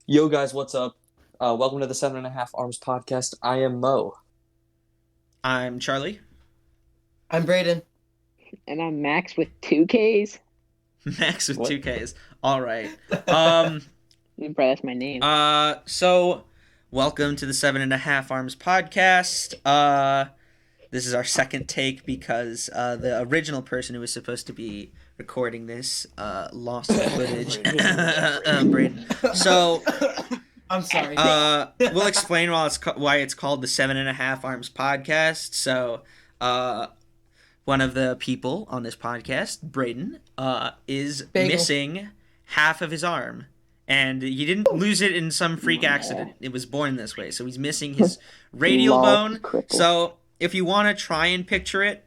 Yo, guys, what's up? Welcome to the Seven and a Half Arms podcast. I am Mo. I'm Charlie. I'm Braden. And I'm Max with two Ks. Max with What? 2Ks. All right. Um. That's my name. So welcome to the Seven and a Half Arms podcast. This is our second take because the original person who was supposed to be recording this lost the footage. Braden. So I'm sorry. we'll explain why it's called the Seven and a Half Arms podcast. So one of the people on this podcast, Braden, is Bagel. missing half of his arm. And he didn't lose it in some freak accident. It was born this way. So he's missing his radial bone. So if you want to try and picture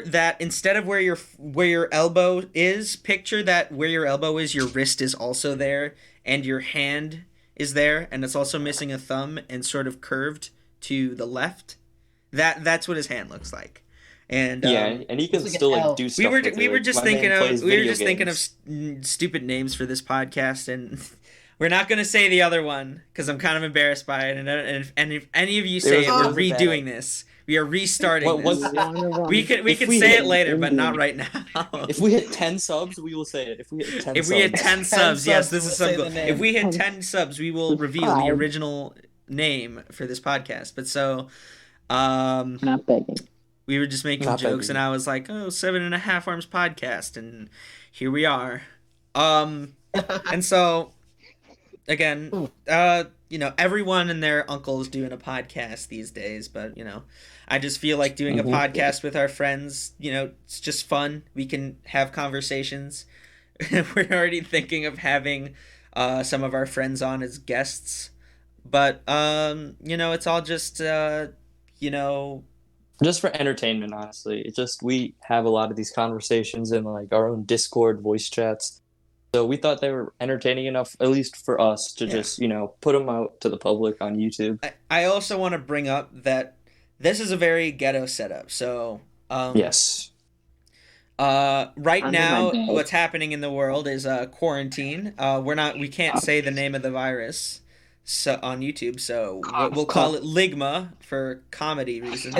that instead of where your elbow is, picture that where your elbow is, your wrist is also there, and your hand is there, and it's also missing a thumb and sort of curved to the left. That's what his hand looks like. And And he can It's like still an L. do we stuff. were with we it. were just My man thinking of plays video games. stupid names for this podcast, and we're not gonna say the other one because I'm kind of embarrassed by it. And if any of you say it, There we're was a redoing this. We are restarting What- this. what- We could If we say hit- it later, but not right now. If we hit 10 subs, we will say it. If we hit 10 If we hit subs. 10 subs, yes, this we'll is say some the goal. name. If we hit 10 subs, we will reveal the Five. original name for this podcast. But so, um, Not begging. we were just making Not jokes, begging. and I was like, "Oh, Seven and a Half Arms podcast," and here we are. And so, again, everyone and their uncle is doing a podcast these days, but I just feel like doing a Mhm. podcast with our friends. It's just fun. We can have conversations. We're already thinking of having some of our friends on as guests, but it's all just Just for entertainment, honestly. It's just we have a lot of these conversations in like our own Discord voice chats. So we thought they were entertaining enough, at least for us, to Yeah. just, put them out to the public on YouTube. I also want to bring up that this is a very ghetto setup. So Yes. right I'm in now, my bed. what's happening in the world is quarantine. We can't say the name of the virus on YouTube, so we'll call it Ligma for comedy reasons.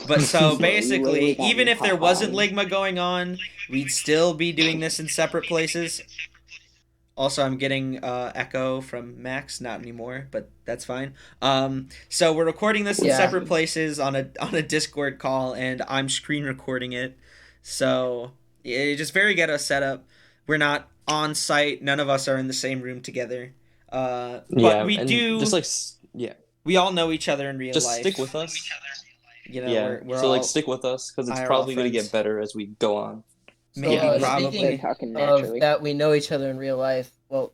But so basically, even if there wasn't Ligma going on, we'd still be doing this in separate places. Also, I'm getting echo from Max, not anymore, but that's fine. So we're recording this in Yeah. separate places on a Discord call, and I'm screen recording it. So it's just very ghetto setup. We're not on site. None of us are in the same room together. But we and do. just like We all know each other in real just life. stick with us. We're So all like stick with us because it's IRL probably going to friends. get better as we go on. Maybe, probably. Speaking Talking of naturally. that, we know each other in real life. Well,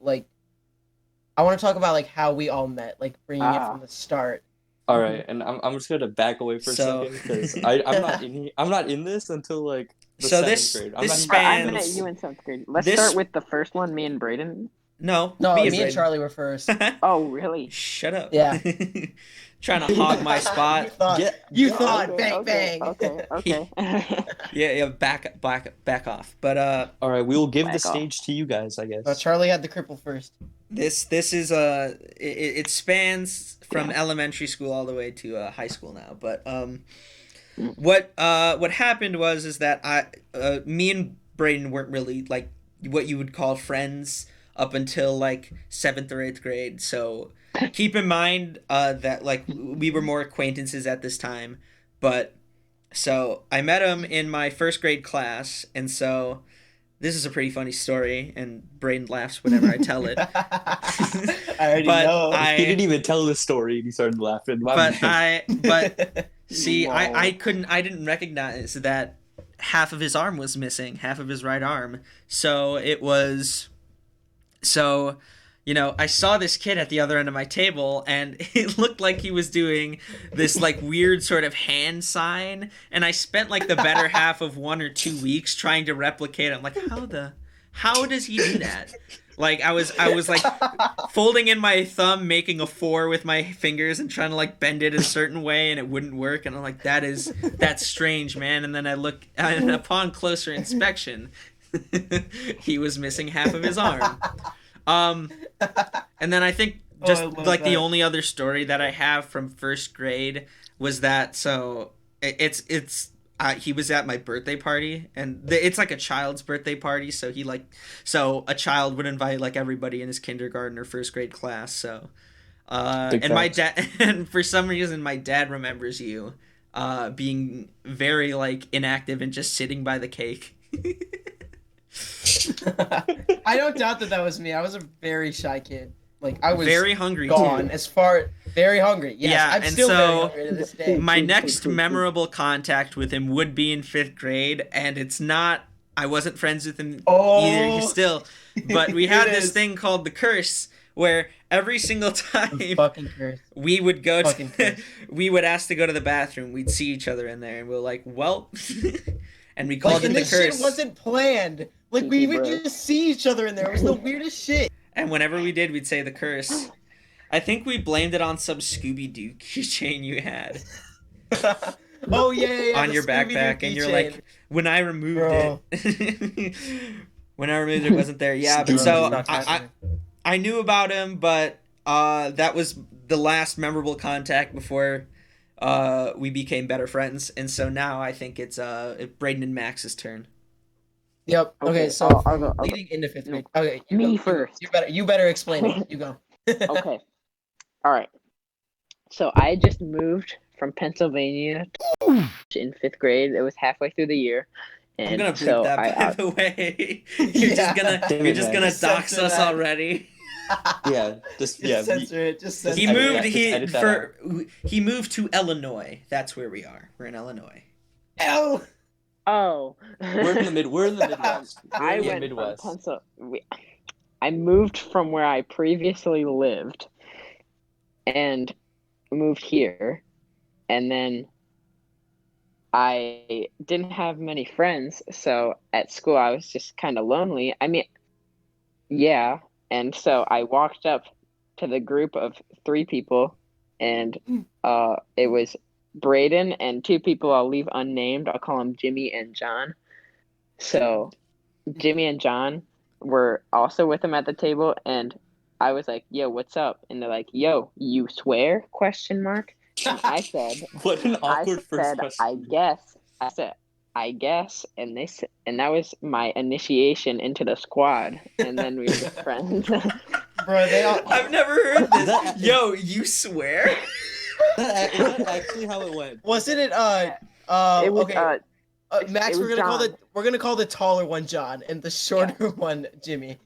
I want to talk about how we all met, bringing it from the start. All right, and I'm just going to back away for So- a second because I'm not in this until like the So seventh this- grade. I'm this not I spans- met you in 7th grade. Let's This- start with the first one, me and Braden. No, No, be me afraid. and Charlie were first. Oh, really? Shut up. Yeah. Trying to hog my You spot. thought, Yeah. you Yeah. thought, Okay, bang, okay, bang. okay. Yeah, back off. But All right, we will give the Back off. stage to you guys, I guess. No, Charlie had the cripple first. this is it spans from elementary school all the way to high school now. But what happened is that me and Braden weren't really like what you would call friends up until like 7th or 8th grade. So keep in mind that we were more acquaintances at this time. But so I met him in my 1st grade class, and so this is a pretty funny story, and Braden laughs whenever I tell it. I already But know. He didn't even tell the story and he started laughing. My man. See, Whoa. I didn't recognize that half of his arm was missing, half of his right arm. So I saw this kid at the other end of my table, and it looked like he was doing this weird sort of hand sign, and I spent the better half of 1 or 2 weeks trying to replicate it. I'm like, how does he do that? I was folding in my thumb, making a 4 with my fingers and trying to bend it a certain way, and it wouldn't work. And I'm like, that's strange, man. And then I look, and upon closer inspection, he was missing half of his arm. And then I think Oh, just I love like the that. only other story that I have from first grade was that he was at my birthday party, and it's like a child's birthday party, so a child would invite like everybody in his kindergarten or first grade class. So Big and my facts. dad and for some reason my dad remembers you being very like inactive and just sitting by the cake. I don't doubt that was me. I was a very shy kid. Like I was Very hungry gone too. as far very hungry. Yes, Yeah, I'm and still very so hungry to this day. My next memorable contact with him would be in 5th grade, and it's not. I wasn't friends with him either still, but we had It this is. thing called the curse, where every single time Fucking curse. we would go Fucking to, curse. we would ask to go to the bathroom. We'd see each other in there, and we are like, well, and we called Like, it and the this shit curse. wasn't planned. Like we would Bro. just see each other in there. It was the weirdest shit. And whenever we did, we'd say the curse. I think we blamed it on some Scooby Doo keychain you had Oh yeah, on the your Scooby-Doo backpack, and you're keychain. like, when I removed Bro. it, when I removed it, wasn't there. Yeah, Bro, so it's not happening. I knew about him, but that was the last memorable contact before we became better friends, and so now I think it's Braden and Max's turn. Yep. Okay, Okay, so I'll go. leading into 5th No. grade. Okay, you Me go. first. You better explain it. You go. Okay. All right. So I just moved from Pennsylvania in 5th grade. It was halfway through the year, and I'm gonna bleep so that, I by the way. You're Yeah. Damn you're it, just man. gonna Just dox censor us that. already. Yeah, just yeah. Censor it. Just censor He edit it. moved. that, just edit that He moved to Illinois. That's where we are. We're in Illinois. Hell. oh. We're in the Midwest. We're I in the went Midwest. from I moved from where I previously lived, and moved here, and then I didn't have many friends, so at school I was just kind of lonely. I mean, yeah, and so I walked up to the group of 3 people, and it was Braden and 2 people I'll leave unnamed. I'll call them Jimmy and John. So Jimmy and John were also with him at the table, and I was like, "Yo, what's up?" And they're like, "Yo, you swear?" Question mark. And I said, What an awkward first said, question. I guess. I said, I guess, and and that was my initiation into the squad, and then we were just friends. Bro, they all. I've never heard this. That- Yo, you swear? Is that actually how it went? Wasn't it? it was Okay. Max, it we're was gonna call the taller one John and the shorter one Jimmy.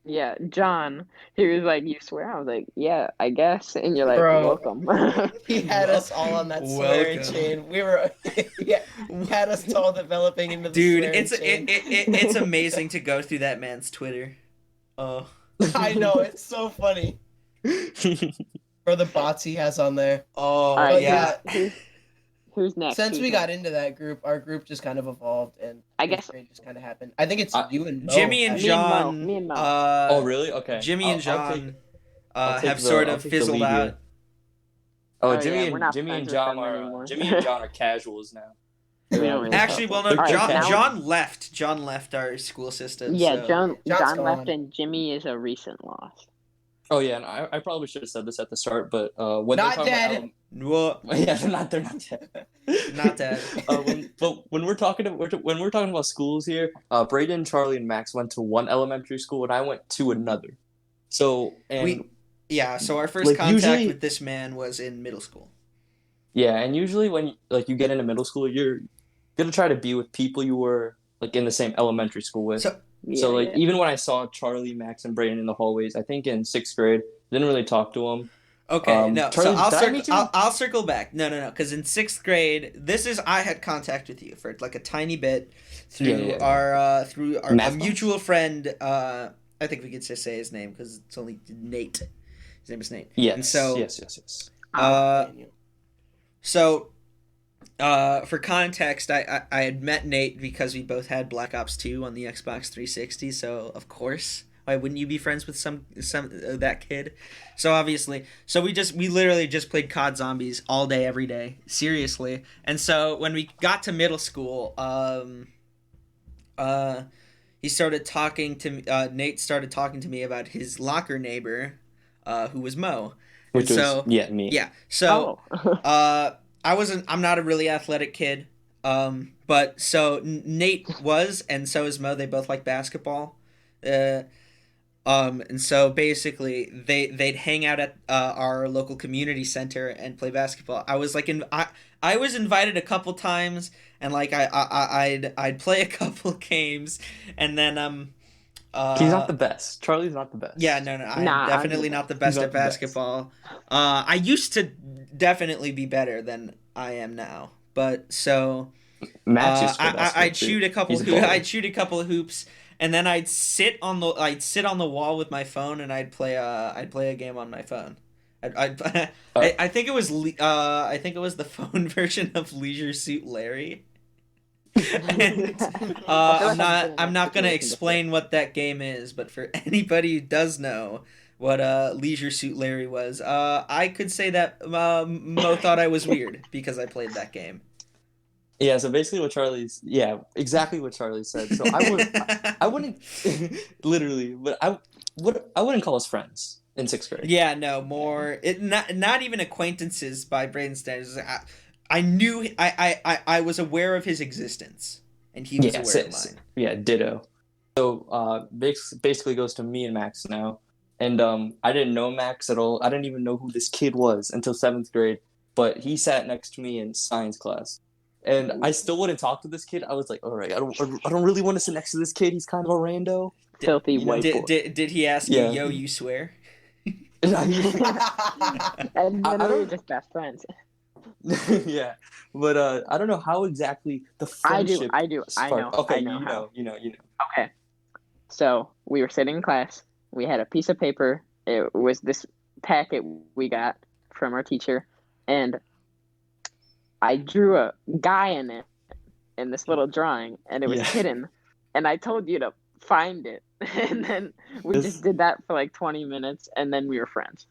yeah, John. He was like, "You swear?" I was like, "Yeah, I guess." And you're like, Bro. "Welcome." He had us all on that swearing Welcome. chain. We were, yeah, he had us all developing into the Dude, swearing chain. it's amazing to go through that man's Twitter. Oh. I know, it's so funny. Or the bots he has on there. Oh, All right, yeah. Who's next? Since Who's we next? got into that group, our group just kind of evolved, and I guess- it just kind of happened. I think it's you and Mo, Jimmy and actually. John. Me and Mo. Oh, really? Okay. Jimmy and I'll take- John I'll take have the- sort I'll of take the fizzled lead here. out. Oh, Oh, yeah, Jimmy we're not and friends with John them are anymore. Jimmy and John are casuals now. We don't really Actually, well, no, They're John, casuals. John left. John left our school system. Yeah, so. John John's left, gone. and Jimmy is a recent loss. Oh yeah, and I probably should have said this at the start, but when Not they're talking dead. about Well, yeah, they're not dead. not dead. When we're talking about schools here, Braden, Charlie, and Max went to one elementary school, and I went to another. So Yeah, so our first Like, contact usually- with this man was in middle school. yeah, and usually when like you get into middle school, you're gonna try to be with people you were like in the same elementary school with. So- So Yeah, like yeah. even when I saw Charlie, Max, and Braden in the hallways, I think in 6th grade, didn't really talk to them. Okay, no. Charlie, So did I meet you? I'll circle back. No. Because in 6th grade, I had contact with you for like a tiny bit through Yeah. our Math a class. mutual friend. I think we could just say his name because it's only Nate. His name is Nate. Yes. And so yes. So, for context, I had met Nate because we both had Black Ops 2 on the Xbox 360. So of course, why wouldn't you be friends with some that kid? So obviously, we literally just played COD Zombies all day, every day, seriously. And so when we got to middle school, he started talking to Nate started talking to me about his locker neighbor, who was Mo, and Which was, so yeah, me. yeah, so Oh. I'm not a really athletic kid, but so Nate was, and so is Mo. They both like basketball. Uh, and so basically, they'd hang out at our local community center and play basketball. I was invited a couple times, and like I'd play a couple games, and then He's not the best. Charlie's not the best. yeah, no, I'm Nah, I'm definitely the not the He's best not at the best. basketball. I used to definitely be better than I am now, but so Max used to play basketball, I'd too. shoot a couple. He's a baller. I'd shoot a couple of hoops, and then I'd sit on the wall with my phone, and I'd play a game on my phone. I think it was I think it was the phone version of Leisure Suit Larry. And, I'm not gonna explain what that game is, but for anybody who does know what Leisure Suit Larry was, I could say that Mo thought I was weird because I played that game. Yeah, so basically exactly what Charlie said. So I wouldn't literally, but I wouldn't call us friends in 6th grade. Yeah, no, more it not even acquaintances by Braden standards. I knew I was aware of his existence, and he was aware of mine. Yeah, ditto. So basically goes to me and Max now, and I didn't know Max at all. I didn't even know who this kid was until 7th grade, but he sat next to me in science class. And I still wouldn't talk to this kid. I was like, all right, I don't really want to sit next to this kid. He's kind of a rando. Filthy you know, white boy. Did he ask Yeah. you, yo, you swear? And then we were don't- just best friends. Yeah, but I don't know how exactly the I do. friendship I know. sparked. Okay, I know how. you know. Okay. So we were sitting in class. We had a piece of paper. It was this packet we got from our teacher, and I drew a guy in it in this little drawing, and it was Yeah. hidden. And I told you to find it, and then we This- just did that for like 20 minutes, and then we were friends.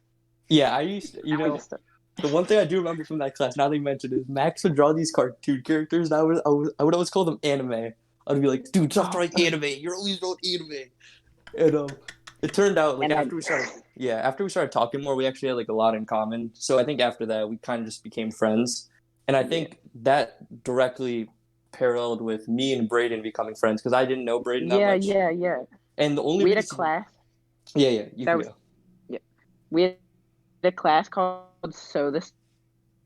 Yeah, I used to, And we just- the one thing I do remember from that class, now that you mentioned it, is Max would draw these cartoon characters, and I would always call them anime. I'd be like, dude, stop drawing anime. You're always drawing anime. And it turned out like And after we started talking more, we actually had like a lot in common. So I think after that, we kind of just became friends. And I think that directly paralleled with me and Braden becoming friends because I didn't know Braden that much. yeah. And the only We had a reason, class. you that can was- go. We had a class called So the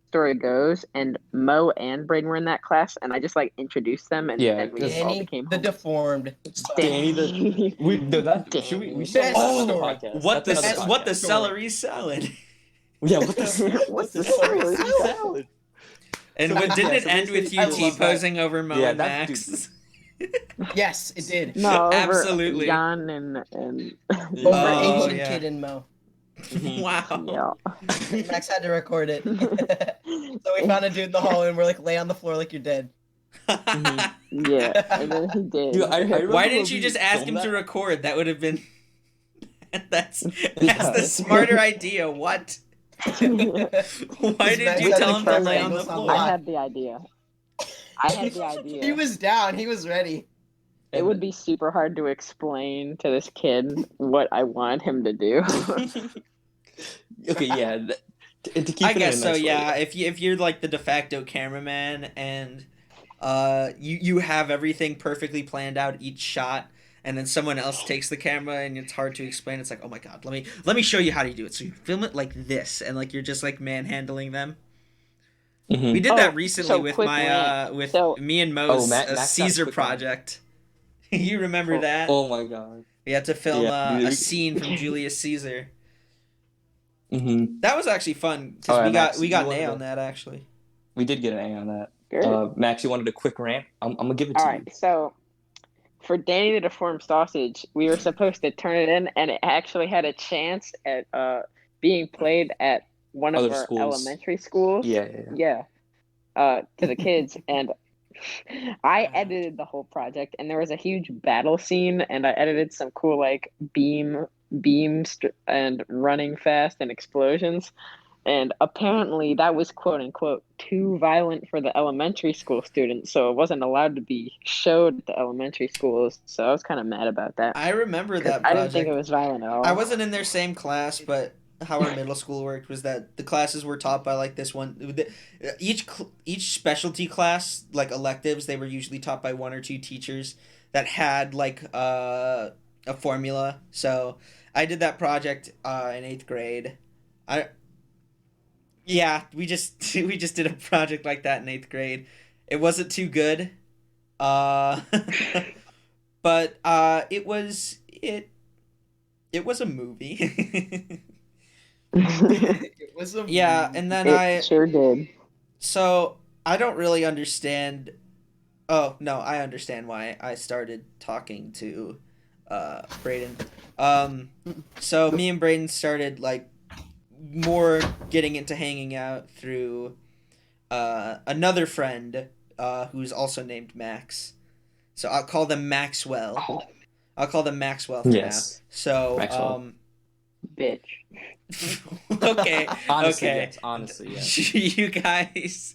Story Goes, and Mo and Braden were in that class, and I just like introduced them, and, Yeah, and we just all Danny, became the homies. deformed. Danny the should we should Best have another story. podcast. What That's the another what the podcast. celery salad? Yeah, what the What's the celery celery salad? And So, didn't yeah, it so end with you I T love that. posing over Mo Yeah, and that Max? Yes, it did. No, over Absolutely. Jan and Over Oh, Asian yeah. Kid and Mo. Mhm. Wow. yeah. Max had to record it. So we found a dude in the hall and we're like, lay on the floor like you're dead. Yeah, and then he did. Dude, I remember Why when didn't you we just ask him filmed to that. record? That would have been. That's Yeah. the smarter idea. What? Why did Max you had tell the him to camera lay on the angles on floor? I had the idea. He was down. He was ready. It would be super hard to explain to this kid what I want him to do. Okay, yeah. To keep I it in guess a so. nice way, Yeah, if you're like the de facto cameraman and you have everything perfectly planned out each shot, and then someone else takes the camera and it's hard to explain. It's like, oh my god, let me show you how to do it. So you film it like this, and like you're just like manhandling them. Mhm. We did Oh, that recently so with quick my rant. with So- me and Mo's Max got a Caesar quick rant. project. You remember that? Oh my god. We had to film Yeah, a dude. scene from Julius Caesar. Mm-hmm. That was actually fun because Alright, we got Max, we you got an wanted A to- on that actually. We did get an A on that. Good. Max, you wanted a quick rant? I'm gonna give it to All you. right, so for Danny the Deformed Sausage, we were supposed to turn it in, and it actually had a chance at being played at one of Other our schools. elementary schools. Yeah. To the kids, and I edited the whole project, and there was a huge battle scene, and I edited some cool like beams and running fast and explosions, And apparently that was quote unquote too violent for the elementary school students, so it wasn't allowed to be showed at the elementary schools. So I was kind of mad about that. I remember that I didn't think it project. was violent at all. I wasn't in their same class, but how our middle school worked was that the classes were taught by like this one. Each specialty class, like electives, they were usually taught by one or two teachers that had like a formula. So I did that project in 8th grade. Yeah, we just we just did a project like that in 8th grade. It wasn't too good. Uh but it was a movie. It was a Yeah, and then It sure did. so I don't really understand. Oh, no, I understand why I started talking to Brayden. So me and Brayden started like more getting into hanging out through another friend who's also named Max. So I'll call them Maxwell. I'll call them Maxwell for Yes. now. So Maxwell. Bitch. okay. Honestly, okay. yes. Honestly, yes. you guys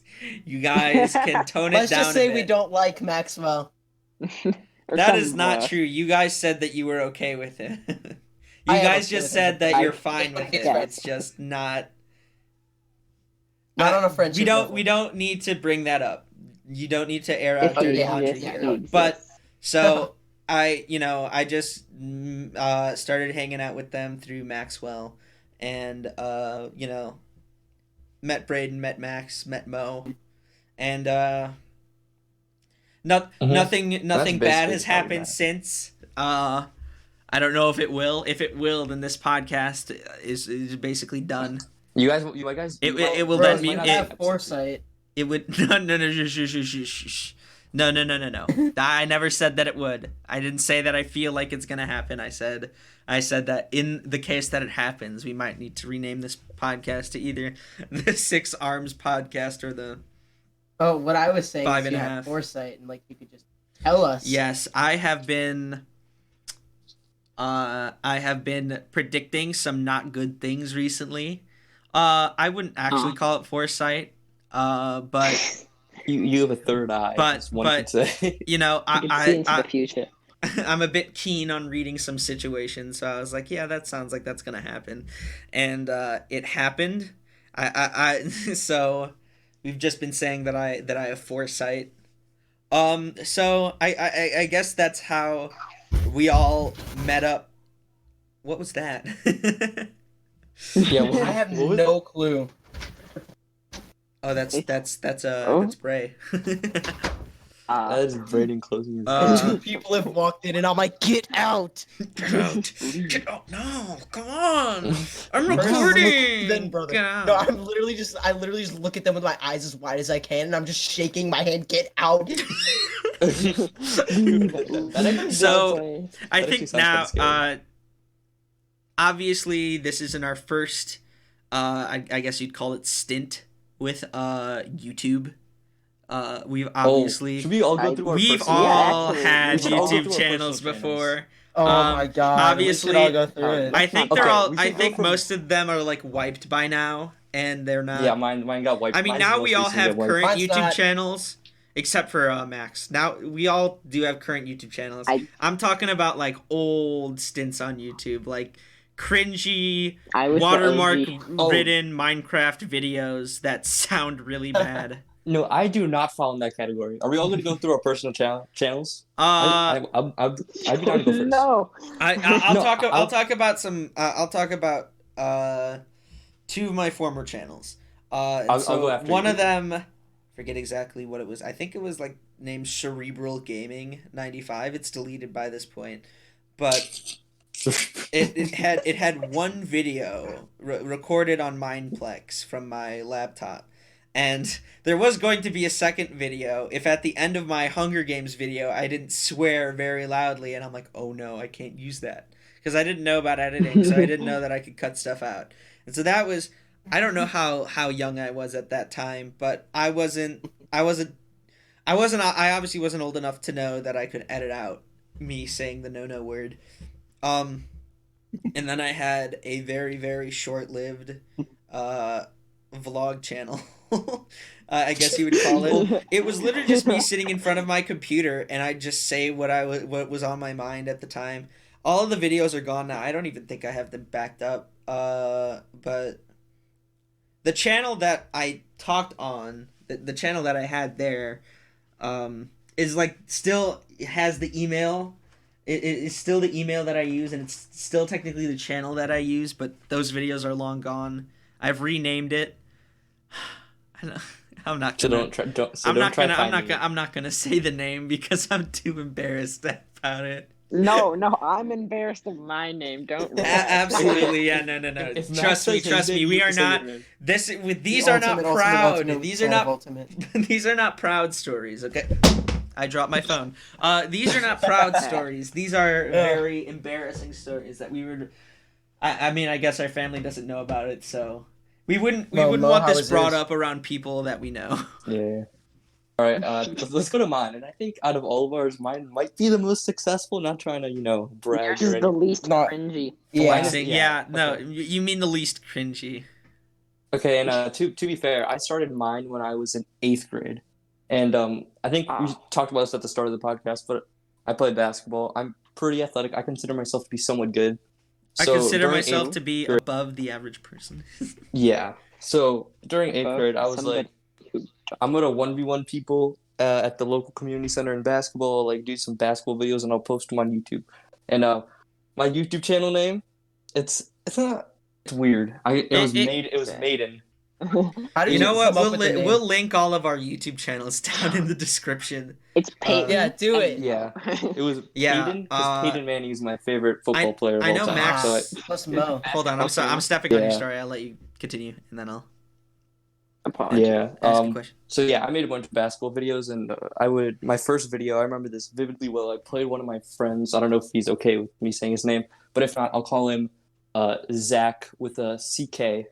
can tone it Let's down just say a bit. we don't like Maxwell. Or That is something not worse. true. You guys said that you were okay with it. You I am guys okay just with said it. that I- you're fine with it. Yeah. It's just not. Not on a friendship We don't. level. We don't need to bring that up. You don't need to air out If dirty yeah, laundry exists, here. it exists. But so I just started hanging out with them through Maxwell, and met Braden, met Max, met Mo, and nothing bad basically has how we happened met. since. I don't know if it will. If it will, then this podcast is basically done. You guys. It will Bro, then be you might have not- foresight. It would no shh. No. I never said that it would. I didn't say that I feel like it's gonna happen. I said that in the case that it happens, we might need to rename this podcast to either the Six Arms Podcast or the. Oh, what I was saying Five is and you a have half. foresight and like you could just tell us. Yes, I have been predicting some not good things recently. I wouldn't actually call it foresight. But You have a third eye. But- as one but- could say. you know, You can see into the future. I'm a bit keen on reading some situations, so I was like, yeah, that sounds like that's gonna happen, and it happened. So we've just been saying that I have foresight. So I guess that's how we all met up. What was that? Yeah. I have what was- no clue. Oh, that's Oh. Bray. That is Brayden closing his Two people have walked in and I'm like, get out! Get out! No, come on! I'm First, recording. Then brother. Get out. No, I literally just look at them with my eyes as wide as I can and I'm just shaking my hand, get out! So, I That actually think sounds now, kinda scary. obviously, this isn't our first, I guess you'd call it stint with YouTube. We've obviously, should we all go through our we've personal- all actually, had we should all go YouTube through our channels personal before. Oh Um, my god. obviously- we should all go through it. I think Okay, they're all. we I should go think from- most of them are like wiped by now, and they're not. Yeah, mine got wiped. I mean, Mine's now the we most all recent have that wiped. current Mine's YouTube not- channels, except for Max. Now we all do have current YouTube channels. I'm talking about like old stints on YouTube, like cringy, I was the watermark OG. ridden Minecraft videos that sound really bad. No, I do not fall in that category. Are we all going to go through our personal channels? I'd be down to go first. No. I'll No, talk. I'll I'll- talk about some. I'll talk about two of my former channels. I'll go after one you. of them, forget exactly what it was. I think it was like named Cerebral Gaming 95. It's deleted by this point, but it had one video recorded on Mineplex from my laptop. And there was going to be a second video if at the end of my Hunger Games video I didn't swear very loudly, and I'm like, oh no, I can't use that. Because I didn't know about editing, so I didn't know that I could cut stuff out. And so that was, I don't know how young I was at that time, but I obviously wasn't old enough to know that I could edit out me saying the no word. And then I had a very, very short-lived vlog channel. I guess you would call it. It was literally just me sitting in front of my computer, and I'd just say what was on my mind at the time. All of the videos are gone now. I don't even think I have them backed up. But the channel that I talked on, the channel that I had there, is like still has the email. It is still the email that I use, and it's still technically the channel that I use. But those videos are long gone. I've renamed it. I'm not gonna. I'm not gonna say the name because I'm too embarrassed about it. No, I'm embarrassed of my name. Don't. Absolutely, yeah, no. Trust me. We are not. These are not proud. These are not. These are not proud stories. Okay, I dropped my phone. These are not proud stories. These are very embarrassing stories that we were. I mean, I guess our family doesn't know about it, so we wouldn't want this brought up around people that we know. Yeah. All right, let's go to mine. And I think out of all of ours, mine might be the most successful. Not trying to, brag. Yours is the least cringy. Yeah. No, you mean the least cringy. Okay, and to be fair, I started mine when I was in 8th grade, and I think we talked about this at the start of the podcast. But I played basketball. I'm pretty athletic. I consider myself to be somewhat good. I consider myself to be above the average person. Yeah. So during 8th grade, I was like, I'm gonna 1v1 people at the local community center in basketball, like do some basketball videos, and I'll post them on YouTube. And my YouTube channel name, it's weird. It was Maiden. You know what? We'll link all of our YouTube channels down in the description. It's Peyton. Yeah, do it. Yeah, it was Peyton. Because Peyton Manning is my favorite football player. I know time, Max. Plus Mo. Hold on, I'm stepping on your story. I'll let you continue, and then I'll. Yeah. Ask a question. So yeah, I made a bunch of basketball videos, and my first video, I remember this vividly well. I played one of my friends. I don't know if he's okay with me saying his name, but if not, I'll call him Zach with a CK.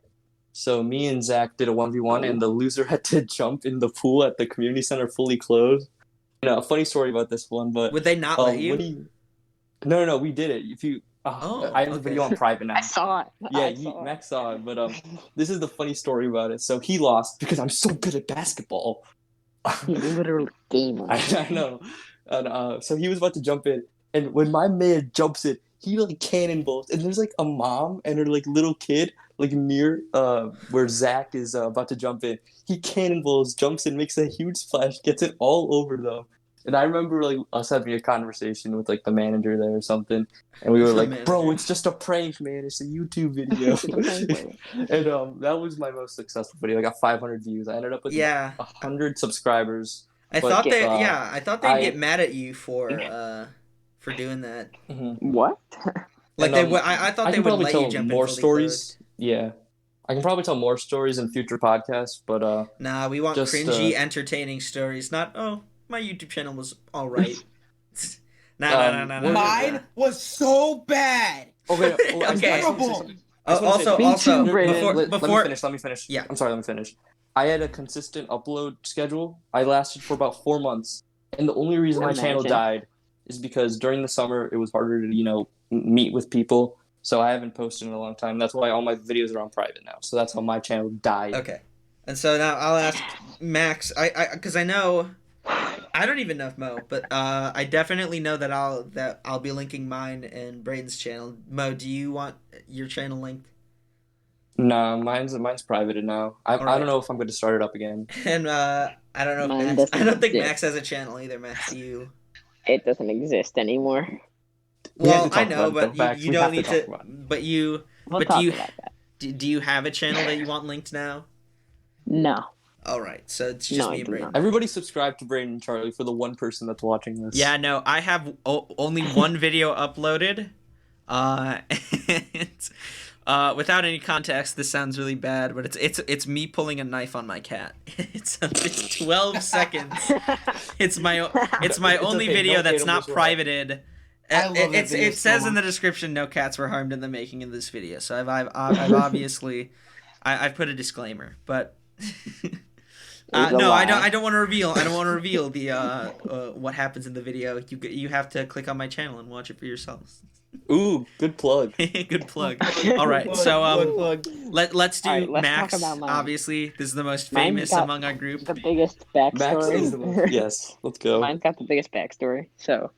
So me and Zach did a 1v1, and the loser had to jump in the pool at the community center fully clothed. A funny story about this one, but would they not let you? No, we did it. If you. I have the video on private now. I saw it. Yeah, Max saw it, but this is the funny story about it. So he lost because I'm so good at basketball. He's literally gamer. I know. And so he was about to jump in, and when my man jumps in, he like cannonballs, and there's like a mom and her like little kid like near where Zach is about to jump in. He cannonballs, jumps in, makes a huge splash, gets it all over them. And I remember like us having a conversation with like the manager there or something, and we were like, "Bro, it's just a prank, man. It's a YouTube video." And that was my most successful video. I got 500 views. I ended up with 100 subscribers. I thought they'd get mad at you for doing that. Mm-hmm. What? Like I thought they would let you jump more in stories. Yeah. I can probably tell more stories in future podcasts, but nah, we want just, cringy, entertaining stories, not my YouTube channel was all right. No. Mine was so bad. Okay. Terrible. Also, before let me finish. Yeah. I'm sorry. Let me finish. I had a consistent upload schedule. I lasted for about 4 months, and the only reason my channel died is because during the summer it was harder to meet with people. So I haven't posted in a long time. That's why all my videos are on private now. So that's how my channel died. Okay. And so now I'll ask Max. Because I know. I don't even know if Mo, but I definitely know that I'll be linking mine and Braden's channel. Mo, do you want your channel linked? No, mine's privated now. I don't know if I'm going to start it up again. And I don't know if Max. I don't think Max has a channel either. Max, do you? It doesn't exist anymore. Well, I know, but you don't need to. But you. But do you have a channel that you want linked now? No. All right, so it's just me and Braden. Everybody subscribe to Braden and Charlie for the one person that's watching this. Yeah, no, I have only one video uploaded. And, without any context, this sounds really bad, but it's me pulling a knife on my cat. It's 12 seconds. It's my only video that's not privated. It says in the description, no cats were harmed in the making of this video. So I've obviously I've put a disclaimer, but. a No, I lie. don't want to reveal. I don't want to reveal the what happens in the video. You have to click on my channel and watch it for yourselves. Ooh, good plug. Good plug. All right, so Plug. let's do All right, let's Max. talk about mine. Obviously, this is the most Mine's famous got among our group. the biggest Max backstory. is the most. Yes, let's go. Mine's got the biggest backstory. So,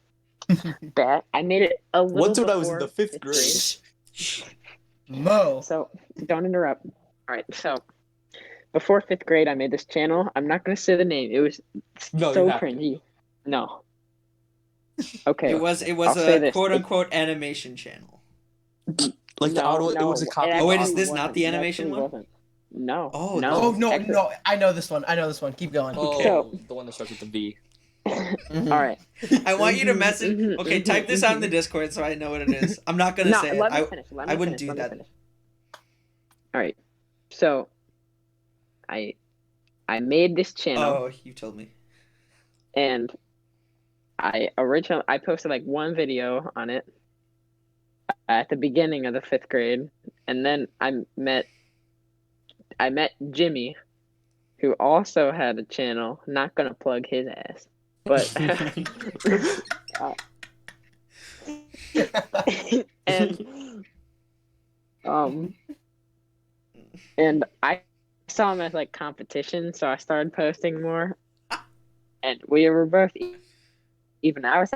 I made it a little. What's when I was in before the 5th grade? Mo. So don't interrupt. All right, so before 5th grade, I made this channel. I'm not gonna say the name. It was No, so you have to. cringy. No. Okay. It was I'll say a this. quote unquote animation channel. Like the auto, it was a copy. Oh, wait, is actually this not the wasn't. It animation actually one? wasn't. No. Oh, no. Oh no, Actually- no! I know this one. I know this one. Keep going. Oh, So- the one that starts with the V. Mhm. All right. I want you to message. Mhm, Okay, mhm, type this out in the mhm. Discord so I know what it is. I'm not gonna No, say it. let me finish. Let me I wouldn't finish, do let me that. finish. All right. So, I made this channel. Oh, you told me. And I posted like one video on it at the beginning of the 5th grade, and then I met Jimmy, who also had a channel. Not gonna plug his ass, but and and I saw him as like competition, so I started posting more, and we were both even. I was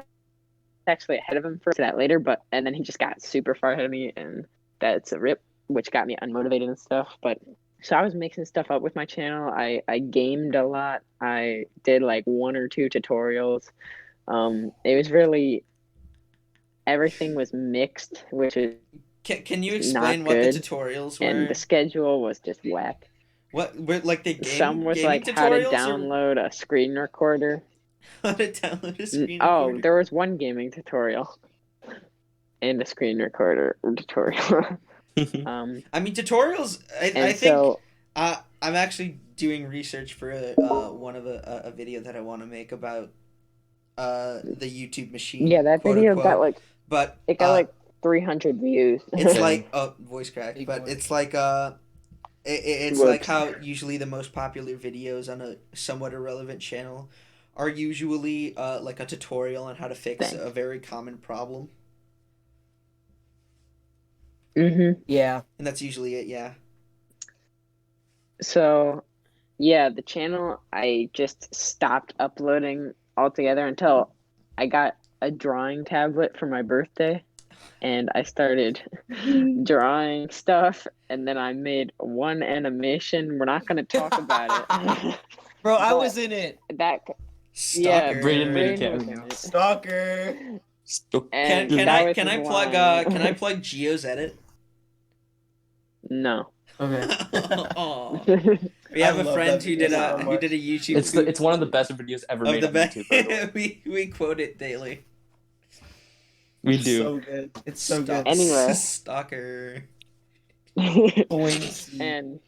actually ahead of him for that later, and then he just got super far ahead of me, and that's a rip, which got me unmotivated and stuff. But so I was mixing stuff up with my channel. I gamed a lot. I did like 1 or 2 tutorials. It was really everything was mixed, which is Can you explain Not what the good. tutorials were? and the schedule was just whack. What were like the game? Some was gaming like how to tutorials or download a screen recorder. how to download a screen Oh, recorder? there was one gaming tutorial and a screen recorder tutorial. I mean, tutorials. I And think so I'm actually doing research for one of a video that I want to make about the YouTube machine. yeah, that quote video unquote. got like But it got like 300 views. it's like voice crack, Big but one. it's like it's Whoops. like how usually the most popular videos on a somewhat irrelevant channel are usually like a tutorial on how to fix Thanks. a very common problem, Yeah. and that's usually it. Yeah. So, yeah, the channel, I just stopped uploading altogether until I got a drawing tablet for my birthday, and I started drawing stuff, and then I made one animation. We're not going to talk about it. Bro, I But- was in it. That Stalker. yeah, Braden made Braden it was count. in it. Stalker. And Can that I was can I his plug line. can I plug Geo's edit? No. Okay. Aw. We have I a love friend that who did video so who much. did a YouTube. It's one of the best videos ever of made the on best. YouTube. by the way. we quote it daily. We It's do. so good. It's so good. Anyway. Stalker. Boincy. And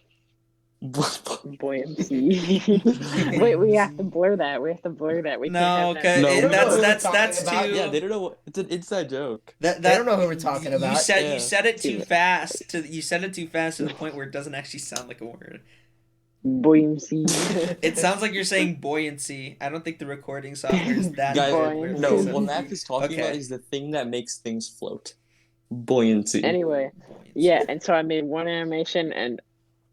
buoyancy. Wait, we have to blur that. We have to blur that. We No, can't have that. cause No, we don't know who that's we're that's talking about. too. Yeah, they don't know. It's an inside joke. That They don't know who we're talking about. You said Yeah. you said it too Yeah. fast. You said it too fast to the point where it doesn't actually sound like a word. Buoyancy. It sounds like you're saying buoyancy. I don't think the recording software is that Guys, good. where it no, makes what it- Mac is talking Okay. about is the thing that makes things float. Buoyancy. Anyway, Buoyancy. yeah, and so I made one animation and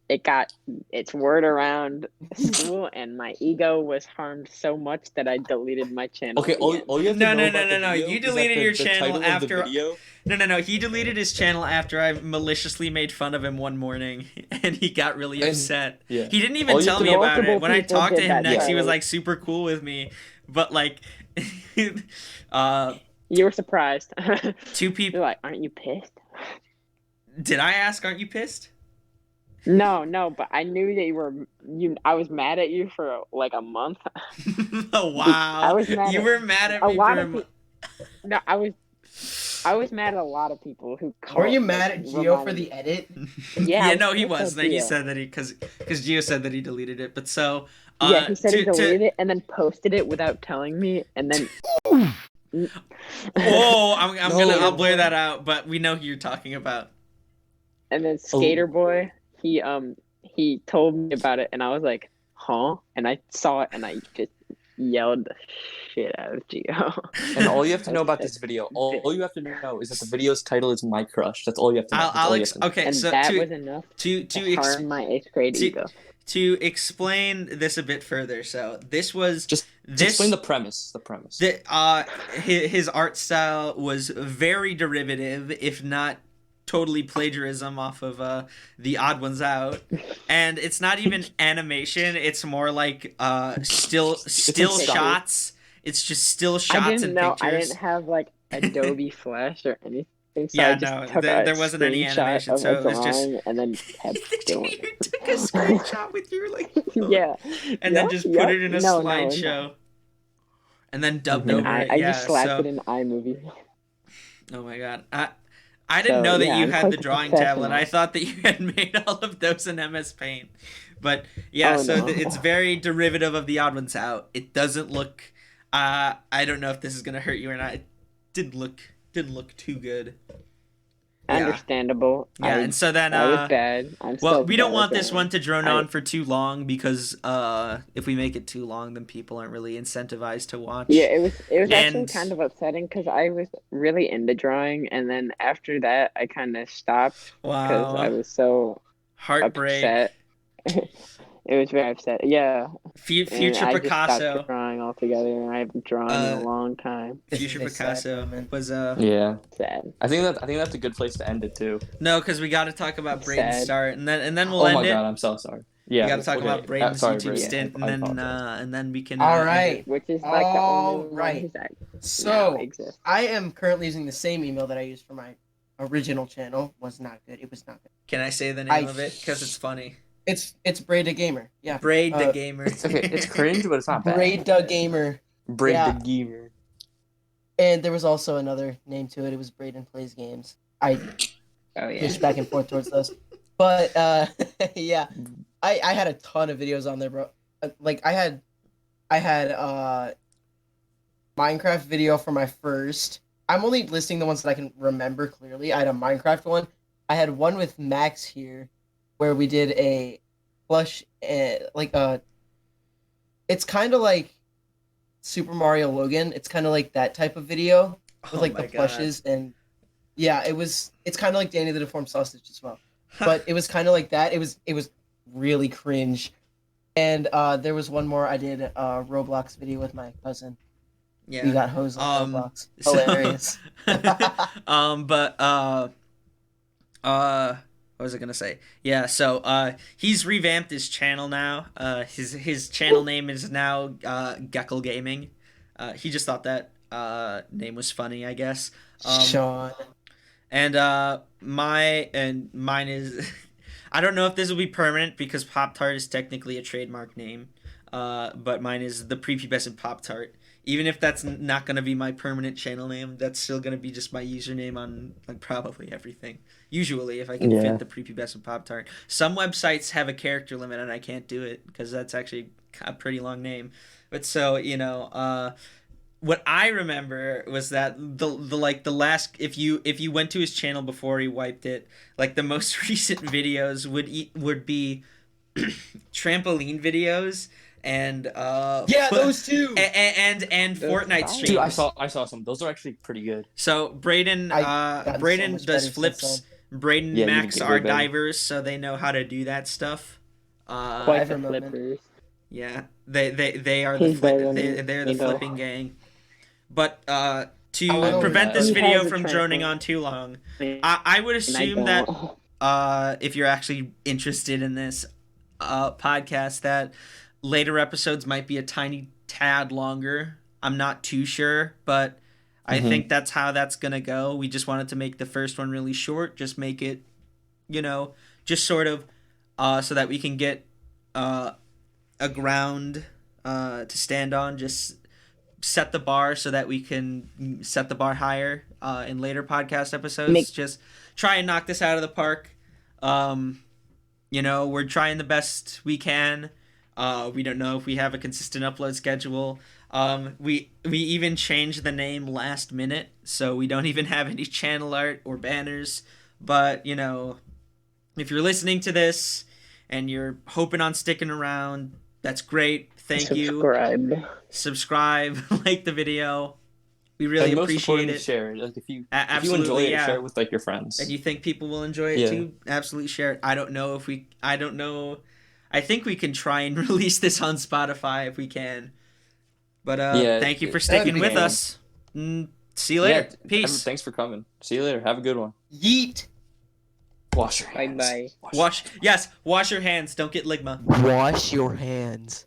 it got its word around school, and my ego was harmed so much that I deleted my channel. Okay, all you have to No, know no, about no, the no, video you is that deleted your channel title of the after- video- No. He deleted his channel after I maliciously made fun of him one morning, and he got really And- upset. yeah. He didn't All even you tell have to me know- about it. Multiple When I people talked to did him that, next, he yeah. was like super cool with me. But like, You were surprised. two people. You're like, aren't you pissed? Did I ask? Aren't you pissed? No, but I knew that I was mad at you for like a month. Oh wow! I was mad you at- were mad at A me lot for of people. No, I was mad at a lot of people who. Were you mad at Geo for reminded- the edit? Yeah, yeah, I no, he pissed was. at Then he Gio. said that because Gio said that he deleted it. But so Yeah, he said he to- deleted it and then posted it without telling me, and then Whoa! I'll blur No. that out. But we know who you're talking about. Skater Boy, he told me about it, and I was like, huh? And I saw it and I just yelled the shit out of Geo. And all you have to know I about said, this video, all you have to know is that the video's title is My Crush. That's all you have to know. That's all you have to know. Okay, and so that was enough to to harm my 8th grade to- ego. to explain this a bit further. So this was Just explain the premise. The premise. His art style was very derivative, if not totally plagiarism off of The Odd Ones Out, and it's not even animation. It's more like still like shots. It's just still shots I didn't and know. pictures. I didn't have like Adobe Flash or anything. So Yeah, I just no, took there a wasn't any screenshot animation, of so a it was just- drawing and then kept doing You it. took a screenshot with your like, Yeah, and then Yup, just yup. put it in a No, slideshow, and then dubbed Mhm. over I, it. I Yeah, just slapped so it in iMovie. oh my god, I didn't So, know that yeah, you I'm had quite the drawing professional. tablet. I thought that you had made all of those in MS Paint, but yeah, Oh, so no. it's very derivative of The Odd Ones Out. It doesn't look. I don't know if this is gonna hurt you or not. It didn't look too good. Yeah. Understandable. Yeah, and so then I was bad. I'm well, still we don't bad want at this drawing. one to drone I- on for too long because if we make it too long, then people aren't really incentivized to watch. Yeah, it was actually And- kind of upsetting because I was really into drawing, and then after that, I kind of stopped because I Wow, was so heartbreak. upset. It was very upset. Yeah, Future and I just Picasso. stopped drawing altogether, and I haven't drawn in a long time. This Future is a sad Picasso moment. was Yeah, Sad. I think that's a good place to end it too. no, because we got to talk about Braden's Sad. start, and then we'll Oh end my it. god, I'm so sorry. Yeah, We got to talk okay. about Braden's Sorry, YouTube Braden. stint, I and apologize. then we can. All end it. right. Which is like the only one Alright. who's actually now So exists. I am currently using the same email that I used for my original channel. Was not good. It was not good. Can I say the name I- of it? Because it's funny. It's Braid the Gamer. Yeah. Braid the Uh, Gamer. It's okay. It's cringe, but it's not bad. Braid the Gamer. Braid yeah. the gamer. And there was also another name to it. It was Braden Plays Games. I Oh yeah. switched back and forth towards those. But yeah. I had a ton of videos on there, bro. Like I had Minecraft video for my first. I'm only listing the ones that I can remember clearly. I had a Minecraft one. I had one with Max here, where we did a plush, it's kind of like Super Mario Logan. It's kind of like that type of video with Oh like my the God. plushes and yeah, it's kind of like Danny the Deformed Sausage as well. But it was kind of like that. It was really cringe. And there was one more I did a Roblox video with my cousin. Yeah. We got hosed on Roblox. so- Hilarious. What was I gonna say? Yeah, so he's revamped his channel now. His channel name is now Geckle Gaming. He just thought that name was funny, I guess. Sean. And mine is I don't know if this will be permanent because Pop Tart is technically a trademark name. But mine is the Prepubescent Pop Tart. Even if that's not gonna be my permanent channel name, that's still gonna be just my username on like probably everything. Usually, if I can Yeah. fit the Prepubescent Pop Tart. Some websites have a character limit, and I can't do it because that's actually a pretty long name. But so what I remember was that the last if you went to his channel before he wiped it, like the most recent videos would be trampoline videos and Yeah, those two. and Those Fortnite are streams. Dude, I saw some. Those are actually pretty good. So Braden gotten so Braden much does better flips. since Braden Yeah, you Max get are way better. divers, so they know how to do that stuff. Quite the Ever moment. flippers. Yeah, they are the He's better than they're the me, though. flipping gang. But to don't prevent know. this He video has a from trampoline. droning on too long, And I would I assume that don't. if you're actually interested in this podcast, that later episodes might be a tiny tad longer. I'm not too sure, but I Mhm. think that's how that's gonna go. We just wanted to make the first one really short, just make it, just sort of, so that we can get a ground to stand on. Just set the bar so that we can set the bar higher in later podcast episodes. Just try and knock this out of the park. We're trying the best we can. We don't know if we have a consistent upload schedule. We even changed the name last minute, so we don't even have any channel art or banners. But if you're listening to this and you're hoping on sticking around, That's great. Thank you. Subscribe. Subscribe, like the video. We really and most appreciate importantly, it. share it. Like if you Absolutely, enjoy it, yeah. share it with like your friends. And you think people will enjoy it Yeah. too? Absolutely share it. I don't know. I think we can try and release this on Spotify if we can. But Yeah, thank you for that'd sticking be with cool. us. See you later. Peace. Thanks for coming. See you later. Have a good one. Yeet. Wash your hands. Bye-bye. Wash your Wash your hands. Don't get ligma. Wash your hands.